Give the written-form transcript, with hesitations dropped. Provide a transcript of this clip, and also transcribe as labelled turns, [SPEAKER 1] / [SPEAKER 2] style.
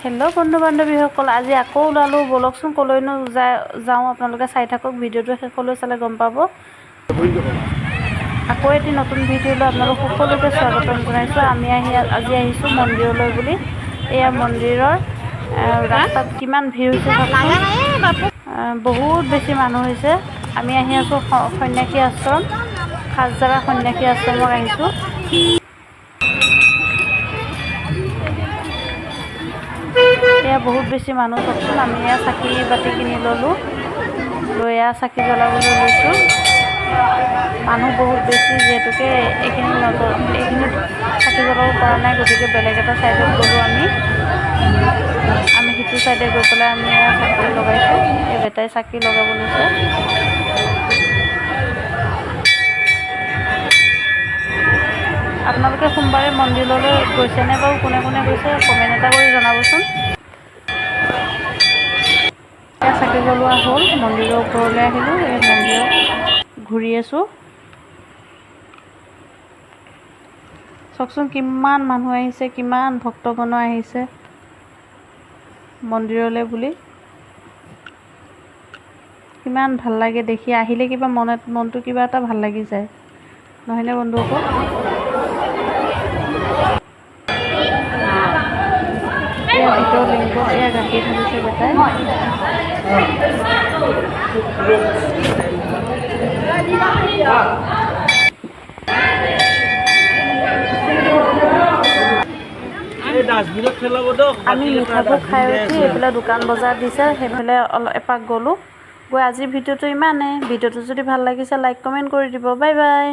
[SPEAKER 1] Hello' বন্ধু বান্ধৱীসকল, আজি আকৌ ওলালোঁ। ব'লকচোন ক'লৈনো যাওঁ, আপোনালোকে চাই থাকক। ভিডিঅ'টো শেষলৈ চালে গম পাব। আকৌ এটি নতুন ভিডিঅ'লৈ আপোনালোক সকলোকে স্বাগতম জনাইছোঁ। আমি আজি আহিছোঁ মন্দিৰলৈ বুলি। এয়া মন্দিৰৰ ৰাস্তাত কিমান ভিৰ হৈছে চাওকচোন। বহুত বেছি মানুহ হৈছে। আমি আহি আছোঁ সন্ন্যাসী আশ্ৰম, খাছজাগা সন্ন্যাসী আশ্ৰমত আহিছোঁ। এয়া বহুত বেছি মানুহ চাওকচোন। আমি এয়া চাকি বাতি কিনি ল'লোঁ, লৈ এয়া চাকি জ্বলাবলৈ লৈছোঁ। মানুহ বহুত বেছি, যিহেতুকে এইখিনিত চাকি জ্বলাব পৰা নাই, গতিকে বেলেগ এটা ছাইডত গ'লোঁ আমি সিটো ছাইডে গৈ পেলাই আমি এয়া চাকি লগাইছোঁ। এই বেটাই চাকি লগাব লৈছে। আপোনালোকে সোমবাৰে মন্দিৰলৈ গৈছেনে বাৰু? কোনে কোনে গৈছে কমেণ্ট এটা কৰি জনাবচোন। এয়া চাকি জ্বলোৱা হ'ল, মন্দিৰৰ ওপৰলৈ আহিলোঁ। এই মন্দিৰত ঘূৰি আছোঁ। চাওকচোন কিমান মানুহ আহিছে, কিমান ভক্তগণ আহিছে মন্দিৰলৈ বুলি। কিমান ভাল লাগে দেখি, আহিলে কিবা মনটো কিবা এটা ভাল লাগি যায়, নহয়নে বন্ধুসকল? এয়া ভিতৰ লিংগত এয়া গাখীৰ ঢালিছে বেটাই। আমি মিঠাবোৰ খাই উঠি এইফালে দোকান বজাৰ দিছে, সেইফালে এপাক গ'লোঁ। গৈ আজিৰ ভিডিঅ'টো ইমানেই। ভিডিঅ'টো যদি ভাল লাগিছে লাইক কমেণ্ট কৰি দিব। Bye bye.